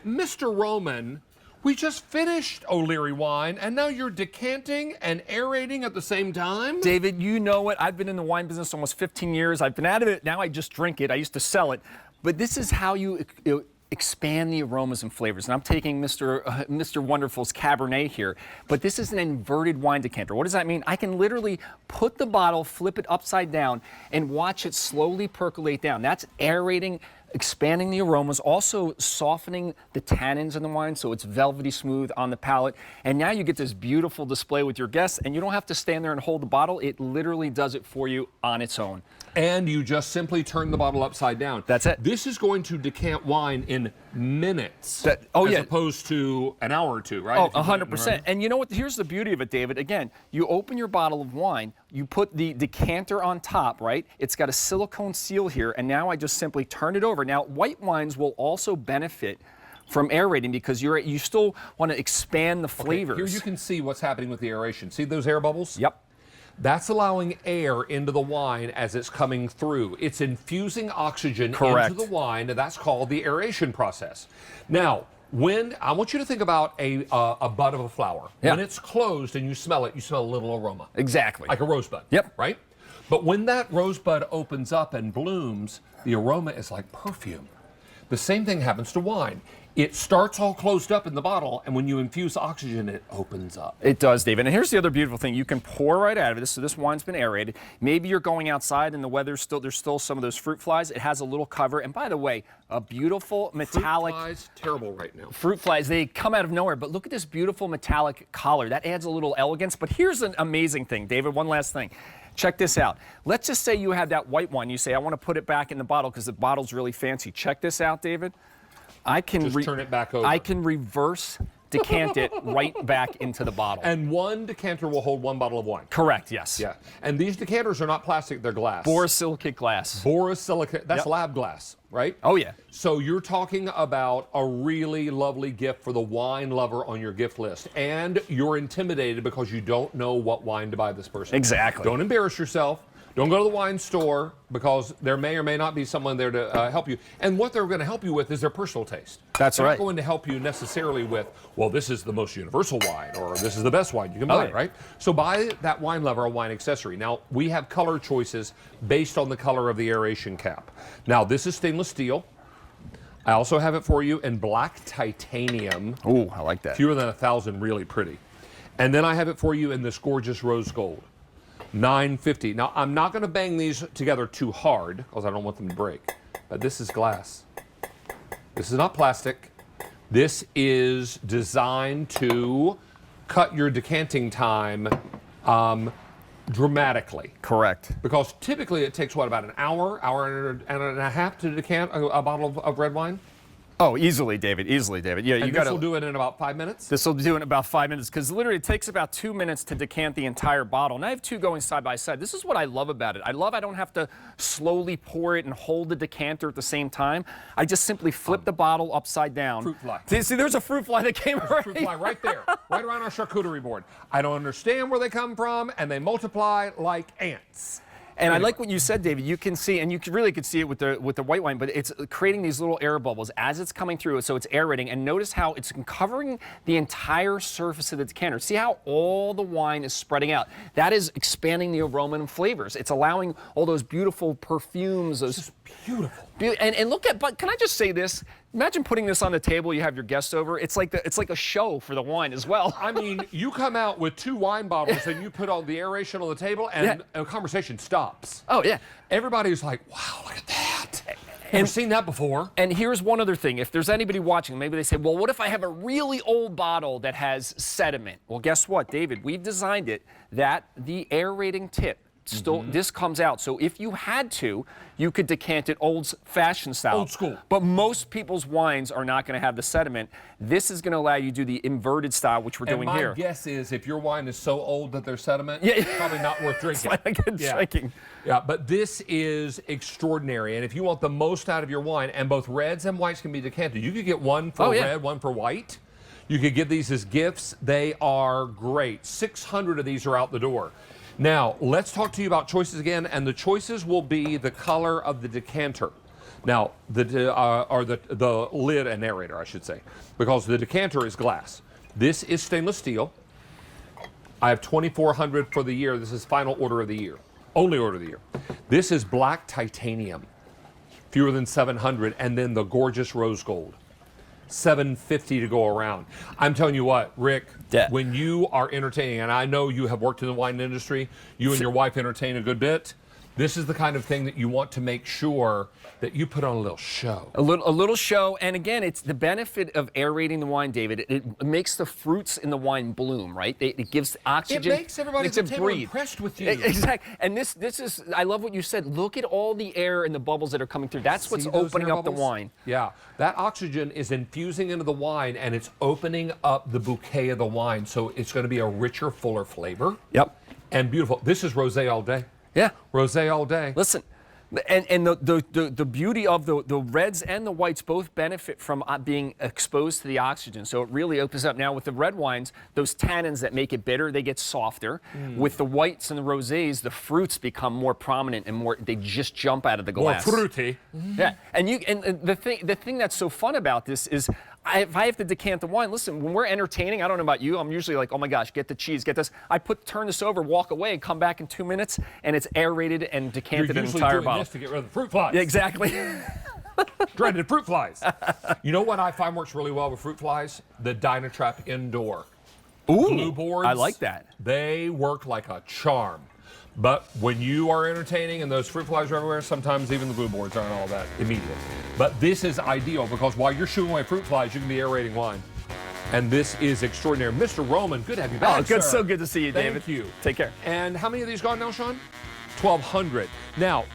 Mr. Roman, we just finished O'Leary wine, and now you're decanting and aerating at the same time? David, you know it. I've been in the wine business almost 15 years. I've been out of it. Now I just drink it. I used to sell it. But this is how you expand the aromas and flavors. And I'm taking Mr. Wonderful's Cabernet here, but this is an inverted wine decanter. What does that mean? I can literally put the bottle, flip it upside down, and watch it slowly percolate down. That's aerating, expanding the aromas, also softening the tannins in the wine so it's velvety smooth on the palate. And now you get this beautiful display with your guests, and you don't have to stand there and hold the bottle. It literally does it for you on its own. And you just simply turn the bottle upside down. That's it. This is going to decant wine in minutes, as opposed to an hour or two, right? Oh, 100%. And you know what? Here's the beauty of it, David. Again, you open your bottle of wine, you put the decanter on top, right? It's got a silicone seal here, and now I just simply turn it over. Now, white wines will also benefit from aerating because you still want to expand the flavors. Here you can see what's happening with the aeration. See those air bubbles? Yep. That's allowing air into the wine as it's coming through. It's infusing oxygen Correct. into the wine, and that's called the aeration process. Now, I want you to think about a bud of a flower. Yeah. When it's closed and you smell it, you smell a little aroma. Exactly. Like a rosebud. Yep. Right? But when that rosebud opens up and blooms, the aroma is like perfume. The same thing happens to wine. It starts all closed up in the bottle, and when you infuse oxygen, it opens up. It does, David. And here's the other beautiful thing. You can pour right out of it. So this wine's been aerated. Maybe you're going outside and the weather's there's still some of those fruit flies. It has a little cover. And by the way, a beautiful metallic... Fruit flies, terrible right now. Fruit flies, they come out of nowhere. But look at this beautiful metallic collar. That adds a little elegance. But here's an amazing thing, David. One last thing. Check this out. Let's just say you have that white wine. You say, I want to put it back in the bottle because the bottle's really fancy. Check this out, David. I can just turn it back over. I can reverse decant it right back into the bottle. And one decanter will hold one bottle of wine. Correct, yes. Yeah. And these decanters are not plastic, they're glass. Borosilicate glass. Borosilicate, that's lab glass, right? Oh, yeah. So you're talking about a really lovely gift for the wine lover on your gift list. And you're intimidated because you don't know what wine to buy this person. Exactly. Don't embarrass yourself. Don't go to the wine store because there may or may not be someone there to help you. And what they're going to help you with is their personal taste. That's they're right. They're not going to help you necessarily with, well, this is the most universal wine or this is the best wine you can buy, right? So buy that wine lover a wine accessory. Now, we have color choices based on the color of the aeration cap. Now, this is stainless steel. I also have it for you in black titanium. Ooh, I like that. Fewer than 1,000, really pretty. And then I have it for you in this gorgeous rose gold. $9.50. Now, I'm not going to bang these together too hard because I don't want them to break. But this is glass. This is not plastic. This is designed to cut your decanting time dramatically. Correct. Because typically it takes, what, about an hour, hour and a half to decant a bottle of red wine? Oh, easily, David. Easily, David. Yeah, and this will do it in about 5 minutes? This will do it in about 5 minutes because literally it takes about 2 minutes to decant the entire bottle. And I have two going side by side. This is what I love about it. I don't have to slowly pour it and hold the decanter at the same time. I just simply flip the bottle upside down. Fruit fly. See, there's a fruit fly that came right. Fruit fly right there, right around our charcuterie board. I don't understand where they come from, and they multiply like ants. And I like what you said, David. You can see, and you really could see it with the white wine, but it's creating these little air bubbles as it's coming through, so it's aerating. And notice how it's covering the entire surface of the decanter. See how all the wine is spreading out? That is expanding the aroma and flavors. It's allowing all those beautiful perfumes. Those just beautiful. And look at, but can I just say this? Imagine putting this on the table. You have your guests over. It's like a show for the wine as well. I mean, you come out with 2 wine bottles and you put all the aeration on the table, and a conversation stops. Oh yeah. Everybody's like, "Wow, look at that! Never seen that before." And here's one other thing. If there's anybody watching, maybe they say, "Well, what if I have a really old bottle that has sediment?" Well, guess what, David? We've designed it that the aerating tip. This comes out. So if you had to, you could decant it old-fashioned style. Old school. But most people's wines are not going to have the sediment. This is going to allow you to do the inverted style, which we're doing here. And my guess is if your wine is so old that there's sediment, probably not worth drinking. Drinking. Yeah, but this is extraordinary. And if you want the most out of your wine, and both reds and whites can be decanted, you could get one for red, one for white. You could give these as gifts. They are great. 600 of these are out the door. Now, let's talk to you about choices again, and the choices will be the color of the decanter. Now, the lid and aerator, I should say, because the decanter is glass. This is stainless steel. I have 2,400 for the year. This is final order of the year. Only order of the year. This is black titanium. Fewer than 700. And then the gorgeous rose gold. 750 to go around. I'm telling you what, Rick, Yeah. when you are entertaining, and I know you have worked in the wine industry, you and your wife entertain a good bit. This is the kind of thing that you want to make sure that you put on a little show. A little show, and again, it's the benefit of aerating the wine, David. It makes the fruits in the wine bloom, right? It gives oxygen. It makes everybody at the table impressed with you. Exactly. And this is, I love what you said. Look at all the air and the bubbles that are coming through. That's what's opening up the wine. Yeah, that oxygen is infusing into the wine, and it's opening up the bouquet of the wine, so it's going to be a richer, fuller flavor. Yep. And beautiful. This is rosé all day. Yeah. Rosé all day. Listen, and the beauty of the reds and the whites both benefit from being exposed to the oxygen. So it really opens up. Now with the red wines, those tannins that make it bitter, they get softer. With the whites and the rosés, the fruits become more prominent and more. They just jump out of the glass. More fruity. Yeah, and the thing that's so fun about this is. If I have to decant the wine, listen, when we're entertaining, I don't know about you, I'm usually like, oh my gosh, get the cheese, get this. Turn this over, walk away, and come back in 2 minutes, and it's aerated and decanted an entire bottle. You're usually doing this to get rid of the fruit flies. Yeah, exactly. Dreaded fruit flies. You know what I find works really well with fruit flies? The Dynatrap indoor. Ooh, glue boards. I like that. They work like a charm. But when you are entertaining and those fruit flies are everywhere, sometimes even the glue boards aren't all that immediate. But this is ideal because while you're shooting away fruit flies, you can be aerating wine. And this is extraordinary. Mr. Roman, good to have you back, Oh, good, sir. so good to see you, David. Thank you. Take care. And how many of these gone now, Sean? 1,200. Now,